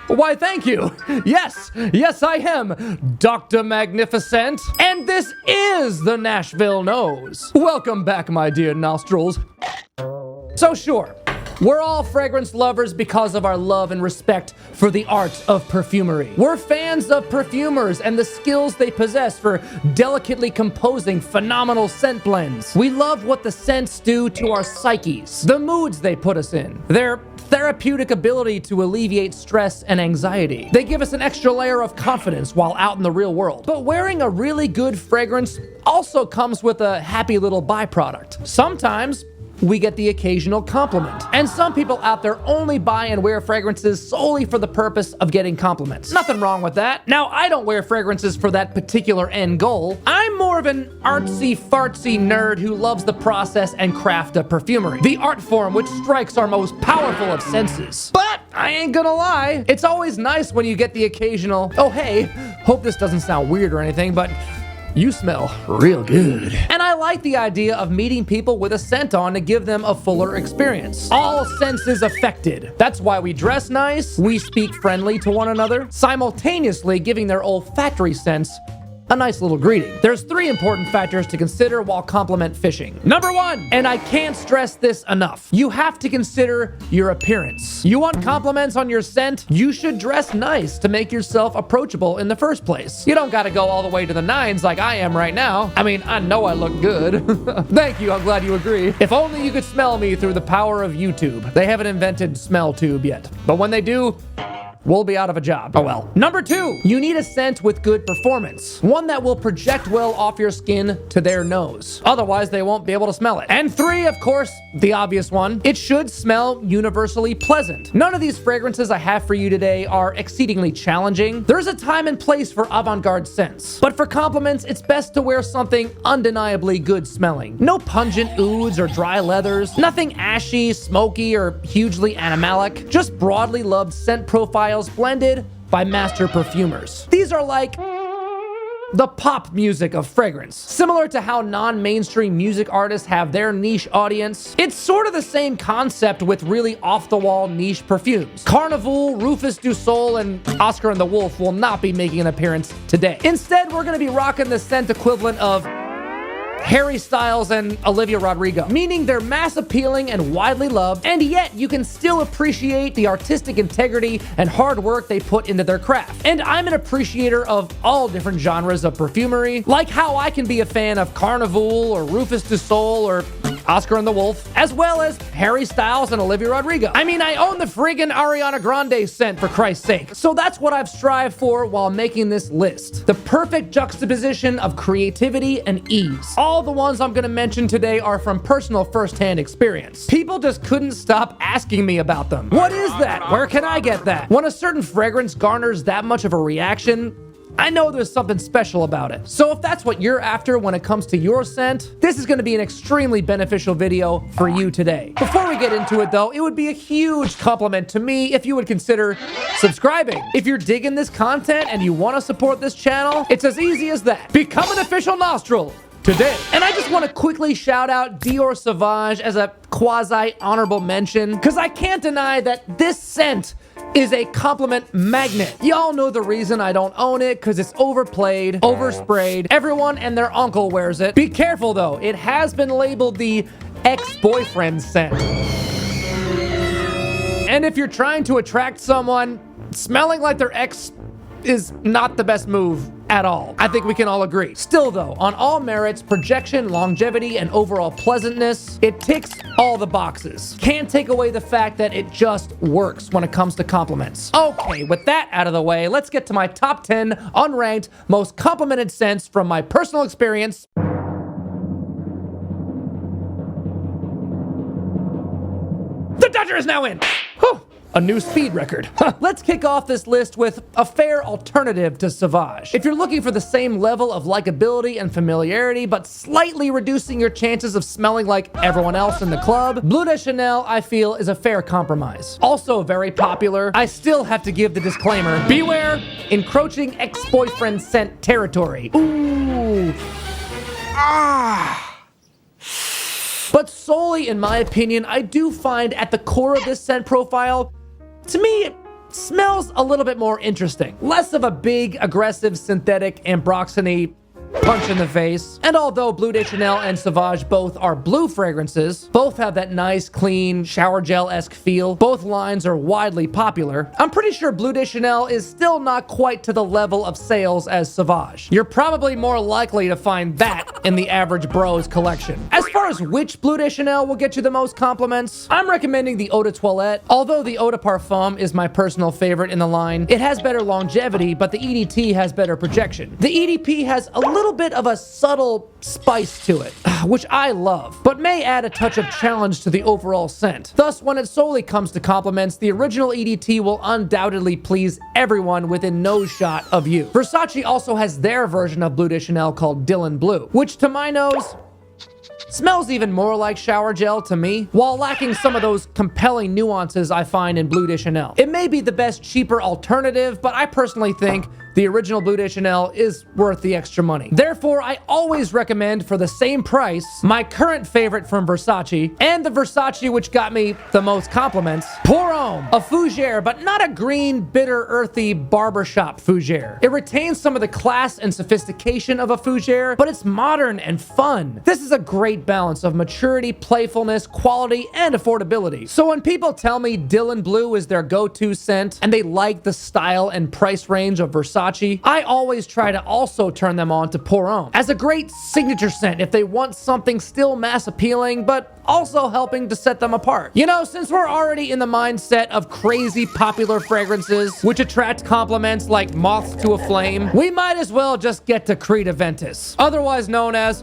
Why, thank you. Yes, I am Dr. Magnificent, and this is the Nashville Nose. Welcome back, my dear nostrils. So sure, we're all fragrance lovers because of our love and respect for the art of perfumery. We're fans of perfumers and the skills they possess for delicately composing phenomenal scent blends. We love what the scents do to our psyches, the moods they put us in, their therapeutic ability to alleviate stress and anxiety. They give us an extra layer of confidence while out in the real world. But wearing a really good fragrance also comes with a happy little byproduct. Sometimes we get the occasional compliment. And some people out there only buy and wear fragrances solely for the purpose of getting compliments. Nothing wrong with that. Now, I don't wear fragrances for that particular end goal. I'm more of an artsy-fartsy nerd who loves the process and craft of perfumery, the art form which strikes our most powerful of senses. But I ain't gonna lie, it's always nice when you get the occasional, oh hey, hope this doesn't sound weird or anything, but you smell real good. And I like the idea of meeting people with a scent on to give them a fuller experience. All senses affected. That's why we dress nice, we speak friendly to one another, simultaneously giving their olfactory sense a nice little greeting. There's 3 important factors to consider while compliment fishing. Number 1, and I can't stress this enough, you have to consider your appearance. You want compliments on your scent? You should dress nice to make yourself approachable in the first place. You don't gotta go all the way to the 9s like I am right now. I mean, I know I look good. Thank you, I'm glad you agree. If only you could smell me through the power of YouTube. They haven't invented smell tube yet, but when they do, we'll be out of a job. Oh well. Number 2, you need a scent with good performance. One that will project well off your skin to their nose. Otherwise, they won't be able to smell it. And 3, of course, the obvious one, it should smell universally pleasant. None of these fragrances I have for you today are exceedingly challenging. There's a time and place for avant-garde scents. But for compliments, it's best to wear something undeniably good smelling. No pungent ouds or dry leathers. Nothing ashy, smoky, or hugely animalic. Just broadly loved scent profiles blended by master perfumers. These are like the pop music of fragrance. Similar to how non-mainstream music artists have their niche audience, it's sort of the same concept with really off-the-wall niche perfumes. Carnival, Rufus du Sol, and Oscar and the Wolf will not be making an appearance today. Instead, we're gonna be rocking the scent equivalent of Harry Styles and Olivia Rodrigo, meaning they're mass appealing and widely loved, and yet you can still appreciate the artistic integrity and hard work they put into their craft. And I'm an appreciator of all different genres of perfumery, like how I can be a fan of Carnival or Rufus du Sol or Oscar and the Wolf, as well as Harry Styles and Olivia Rodrigo. I mean, I own the friggin' Ariana Grande scent, for Christ's sake. So that's what I've strived for while making this list. The perfect juxtaposition of creativity and ease. All the ones I'm gonna mention today are from personal first-hand experience. People just couldn't stop asking me about them. What is that? Where can I get that? When a certain fragrance garners that much of a reaction, I know there's something special about it. So if that's what you're after when it comes to your scent, this is gonna be an extremely beneficial video for you today. Before we get into it though, it would be a huge compliment to me if you would consider subscribing. If you're digging this content and you wanna support this channel, it's as easy as that. Become an official nostril today. And I just want to quickly shout out Dior Sauvage as a quasi-honorable mention, because I can't deny that this scent is a compliment magnet. Y'all know the reason I don't own it, because it's overplayed, oversprayed. Everyone and their uncle wears it. Be careful though, it has been labeled the ex-boyfriend scent. And if you're trying to attract someone, smelling like their ex is not the best move at all. I think we can all agree. Still though, on all merits, projection, longevity, and overall pleasantness, it ticks all the boxes. Can't take away the fact that it just works when it comes to compliments. Okay, with that out of the way, let's get to my top 10 unranked most complimented scents from my personal experience. The Dodger is now in! Whew. A new speed record. Let's kick off this list with a fair alternative to Sauvage. If you're looking for the same level of likability and familiarity, but slightly reducing your chances of smelling like everyone else in the club, Bleu de Chanel, I feel, is a fair compromise. Also very popular, I still have to give the disclaimer, beware encroaching ex-boyfriend scent territory. Ooh. Ah. But solely in my opinion, I do find at the core of this scent profile, to me, it smells a little bit more interesting. Less of a big, aggressive, synthetic, ambroxany punch in the face. And although Bleu de Chanel and Sauvage both are blue fragrances, both have that nice, clean, shower gel-esque feel, both lines are widely popular, I'm pretty sure Bleu de Chanel is still not quite to the level of sales as Sauvage. You're probably more likely to find that in the average bro's collection. As far as which Bleu de Chanel will get you the most compliments, I'm recommending the Eau de Toilette. Although the Eau de Parfum is my personal favorite in the line, it has better longevity, but the EDT has better projection. The EDP has a little bit of a subtle spice to it, which I love, but may add a touch of challenge to the overall scent. Thus, when it solely comes to compliments, the original EDT will undoubtedly please everyone within nose shot of you. Versace also has their version of Bleu de Chanel called Dylan Blue, which to my nose smells even more like shower gel to me, while lacking some of those compelling nuances I find in Bleu de Chanel. It may be the best cheaper alternative, but I personally think the original Bleu de Chanel is worth the extra money. Therefore, I always recommend for the same price my current favorite from Versace, and the Versace which got me the most compliments, Pour Homme, a fougere, but not a green, bitter, earthy barbershop fougere. It retains some of the class and sophistication of a fougere, but it's modern and fun. This is a great balance of maturity, playfulness, quality, and affordability. So when people tell me Dylan Blue is their go-to scent, and they like the style and price range of Versace, I always try to also turn them on to Pour Homme as a great signature scent if they want something still mass appealing, but also helping to set them apart. You know, since we're already in the mindset of crazy popular fragrances, which attract compliments like moths to a flame, we might as well just get to Creed Aventus, otherwise known as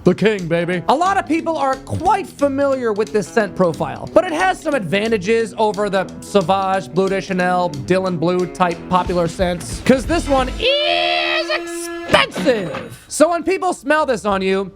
the king, baby. A lot of people are quite familiar with this scent profile, but it has some advantages over the Sauvage, Bleu de Chanel, Dylan Blue type popular scents, because this one is expensive. So when people smell this on you,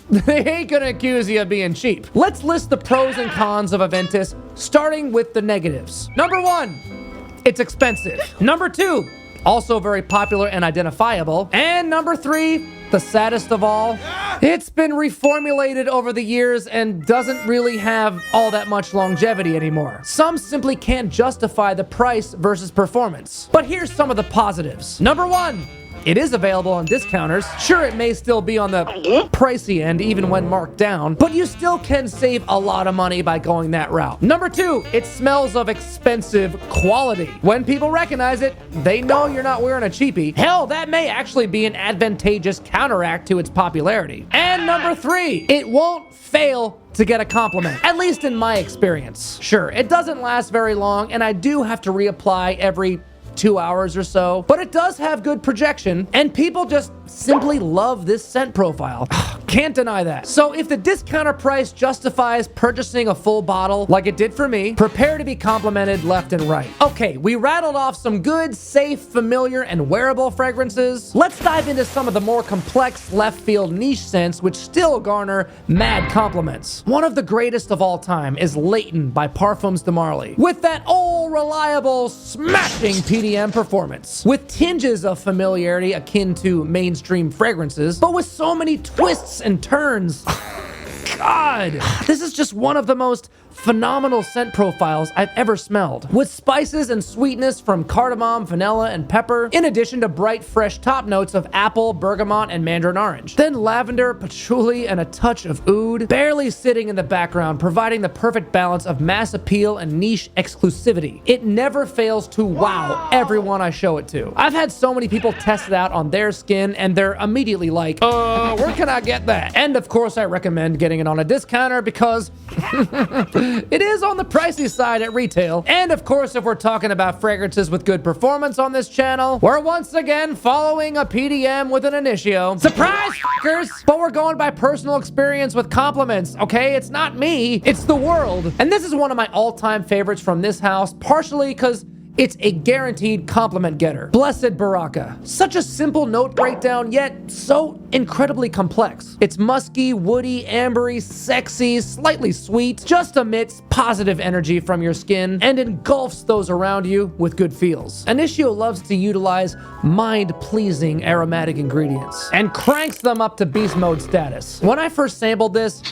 they ain't gonna accuse you of being cheap. Let's list the pros and cons of Aventus, starting with the negatives. Number 1, it's expensive. Number 2, also very popular and identifiable. And number 3, the saddest of all, it's been reformulated over the years and doesn't really have all that much longevity anymore. Some simply can't justify the price versus performance. But here's some of the positives. Number 1, it is available on discounters. Sure, it may still be on the pricey end even when marked down, but you still can save a lot of money by going that route. Number 2, it smells of expensive quality. When people recognize it, they know you're not wearing a cheapie. Hell, that may actually be an advantageous counteract to its popularity. And number 3, it won't fail to get a compliment, at least in my experience. Sure, it doesn't last very long, and I do have to reapply every 2 hours or so, but it does have good projection, and people just simply love this scent profile. Can't deny that. So if the discounter price justifies purchasing a full bottle like it did for me, prepare to be complimented left and right. Okay, we rattled off some good, safe, familiar, and wearable fragrances. Let's dive into some of the more complex left field niche scents which still garner mad compliments. One of the greatest of all time is Leighton by Parfums de Marly, with that old reliable smashing PDM performance, with tinges of familiarity akin to mainstream fragrances, but with so many twists and turns. God, this is just one of the most phenomenal scent profiles I've ever smelled, with spices and sweetness from cardamom, vanilla, and pepper, in addition to bright, fresh top notes of apple, bergamot, and mandarin orange. Then lavender, patchouli, and a touch of oud, barely sitting in the background, providing the perfect balance of mass appeal and niche exclusivity. It never fails to wow everyone I show it to. I've had so many people test it out on their skin, and they're immediately like, where can I get that? And of course, I recommend getting it on a discounter because it is on the pricey side at retail. And of course, if we're talking about fragrances with good performance on this channel, we're once again following a PDM with an Initio. Surprise, fuckers! But we're going by personal experience with compliments, okay? It's not me, it's the world. And this is one of my all-time favorites from this house, partially because it's a guaranteed compliment getter. Blessed Baraka. Such a simple note breakdown, yet so incredibly complex. It's musky, woody, ambery, sexy, slightly sweet, just emits positive energy from your skin and engulfs those around you with good feels. Initio loves to utilize mind-pleasing aromatic ingredients and cranks them up to beast mode status. When I first sampled this,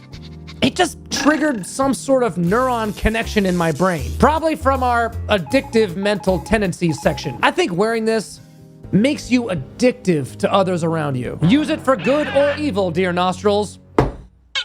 it just triggered some sort of neuron connection in my brain. Probably from our addictive mental tendencies section. I think wearing this makes you addictive to others around you. Use it for good or evil, dear nostrils.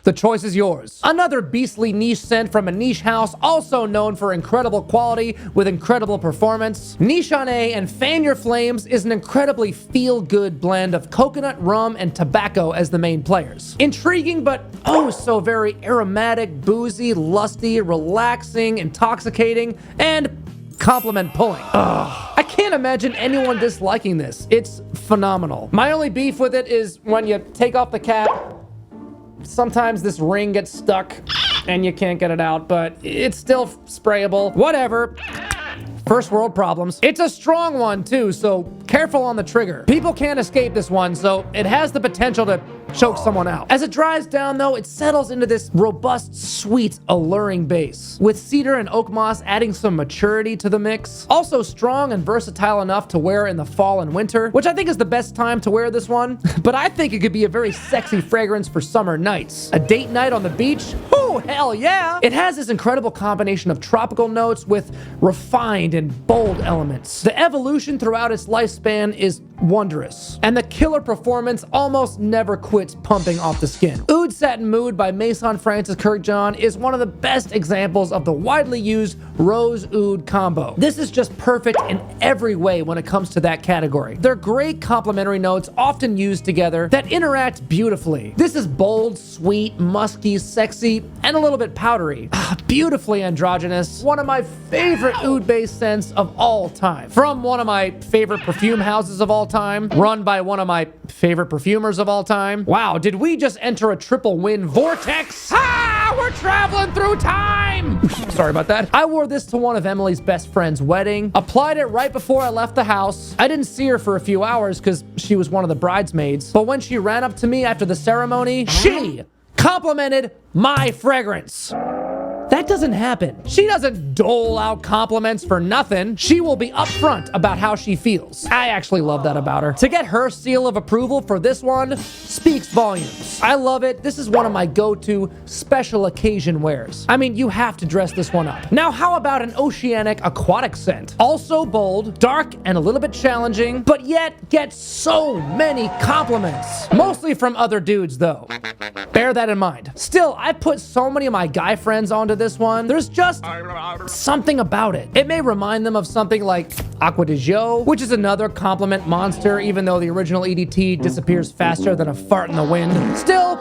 The choice is yours. Another beastly niche scent from a niche house, also known for incredible quality with incredible performance. Nichonné and Fan Your Flames is an incredibly feel-good blend of coconut, rum, and tobacco as the main players. Intriguing, but oh so very aromatic, boozy, lusty, relaxing, intoxicating, and compliment pulling. Ugh. I can't imagine anyone disliking this. It's phenomenal. My only beef with it is when you take off the cap, sometimes this ring gets stuck and you can't get it out, but it's still sprayable. Whatever. First world problems. It's a strong one too, so careful on the trigger. People can't escape this one, so it has the potential to choke someone out. As it dries down though, it settles into this robust, sweet, alluring base, with cedar and oak moss adding some maturity to the mix. Also strong and versatile enough to wear in the fall and winter, which I think is the best time to wear this one. But I think it could be a very sexy fragrance for summer nights. A date night on the beach? Oh, hell yeah! It has this incredible combination of tropical notes with refined and bold elements. The evolution throughout its lifespan is wondrous, and the killer performance almost never quits pumping off the skin. Oud Satin Mood by Maison Francis Kurkdjian is one of the best examples of the widely used rose oud combo. This is just perfect in every way when it comes to that category. They're great complementary notes often used together that interact beautifully. This is bold, sweet, musky, sexy, and a little bit powdery. Beautifully androgynous. One of my favorite oud-based scents of all time. From one of my favorite perfume houses of all time, run by one of my favorite perfumers of all time. Wow, did we just enter a triple win vortex? Ah, we're traveling through time! Sorry about that. I wore this to one of Emily's best friend's wedding. Applied it right before I left the house. I didn't see her for a few hours because she was one of the bridesmaids. But when she ran up to me after the ceremony, she complimented my fragrance. That doesn't happen. She doesn't dole out compliments for nothing. She will be upfront about how she feels. I actually love that about her. To get her seal of approval for this one speaks volumes. I love it. This is one of my go-to special occasion wears. I mean, you have to dress this one up. Now, how about an oceanic aquatic scent? Also bold, dark, and a little bit challenging, but yet gets so many compliments. Mostly from other dudes, though. Bear that in mind. Still, I put so many of my guy friends onto this one. There's just something about it. It may remind them of something like Aqua de Jo, which is another compliment monster, even though the original EDT disappears faster than a fart in the wind. Still,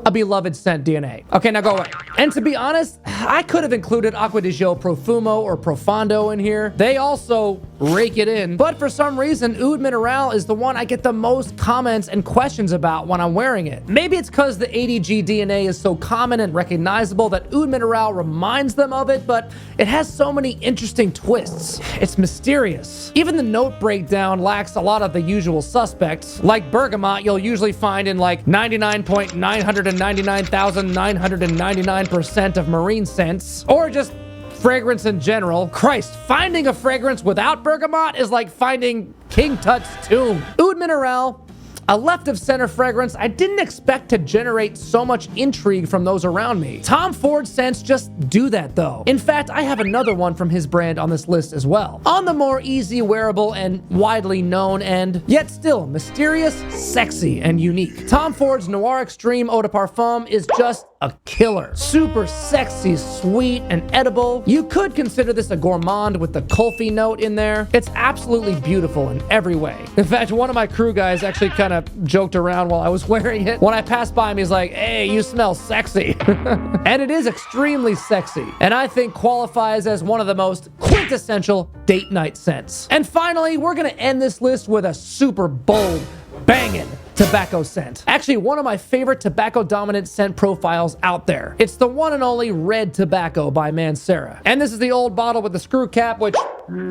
a beloved scent DNA. Okay, now go away. And to be honest, I could have included Aqua di Gio Profumo or Profondo in here. They also rake it in. But for some reason, Oud Mineral is the one I get the most comments and questions about when I'm wearing it. Maybe it's because the ADG DNA is so common and recognizable that Oud Mineral reminds them of it, but it has so many interesting twists. It's mysterious. Even the note breakdown lacks a lot of the usual suspects. Like bergamot, you'll usually find in like 99.999,999% of marine scents, or just fragrance in general. Christ, finding a fragrance without bergamot is like finding King Tut's tomb. Oud Mineral, a left of center fragrance I didn't expect to generate so much intrigue from those around me. Tom Ford scents just do that though. In fact, I have another one from his brand on this list as well. On the more easy, wearable, and widely known end, yet still mysterious, sexy, and unique. Tom Ford's Noir Extreme Eau de Parfum is just a killer. Super sexy, sweet, and edible. You could consider this a gourmand with the kulfi note in there. It's absolutely beautiful in every way. In fact, one of my crew guys actually kind of joked around while I was wearing it. When I passed by him, he's like, "Hey, you smell sexy." And it is extremely sexy, and I think qualifies as one of the most quintessential date night scents. And finally, we're gonna end this list with a super bold, banging tobacco scent. Actually, one of my favorite tobacco dominant scent profiles out there. It's the one and only Red Tobacco by Mancera. And this is the old bottle with the screw cap, which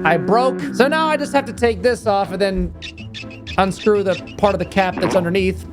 I broke. So now I just have to take this off and then unscrew the part of the cap that's underneath.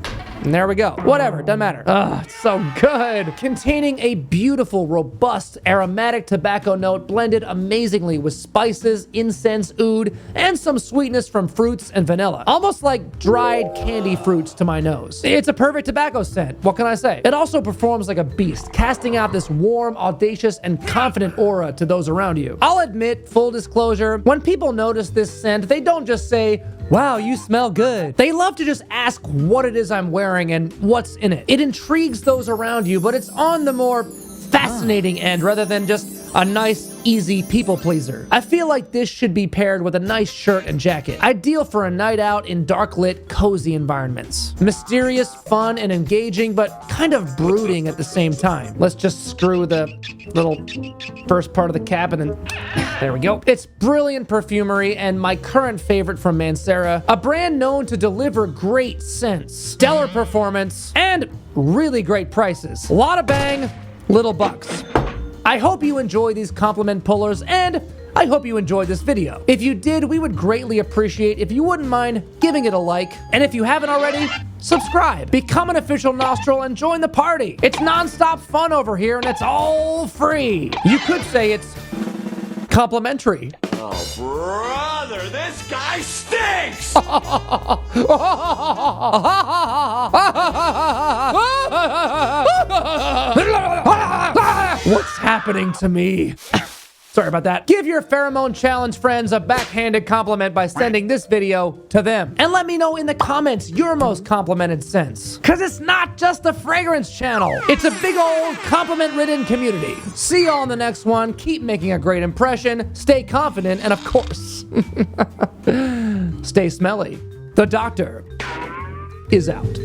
And there we go. Whatever, doesn't matter. Ugh, it's so good. Containing a beautiful, robust, aromatic tobacco note blended amazingly with spices, incense, oud, and some sweetness from fruits and vanilla. Almost like dried candy fruits to my nose. It's a perfect tobacco scent. What can I say? It also performs like a beast, casting out this warm, audacious, and confident aura to those around you. I'll admit, full disclosure, when people notice this scent, they don't just say, "Wow, you smell good." They love to just ask what it is I'm wearing and what's in it. It intrigues those around you, but it's on the more fascinating end rather than just a nice, easy people pleaser. I feel like this should be paired with a nice shirt and jacket. Ideal for a night out in dark lit, cozy environments. Mysterious, fun, and engaging, but kind of brooding at the same time. Let's just screw the little first part of the cap and then there we go. It's brilliant perfumery and my current favorite from Mancera, a brand known to deliver great scents, stellar performance, and really great prices. A lot of bang, little bucks. I hope you enjoy these compliment pullers, and I hope you enjoyed this video. If you did, we would greatly appreciate if you wouldn't mind giving it a like, and if you haven't already, subscribe. Become an official nostril and join the party. It's non-stop fun over here, and it's all free. You could say it's complimentary. Oh, brother, this guy stinks! What's happening to me? Sorry about that. Give your pheromone challenge friends a backhanded compliment by sending this video to them. And let me know in the comments your most complimented scents. Cause it's not just a fragrance channel. It's a big old compliment-ridden community. See y'all in the next one. Keep making a great impression. Stay confident. And of course, stay smelly. The doctor is out.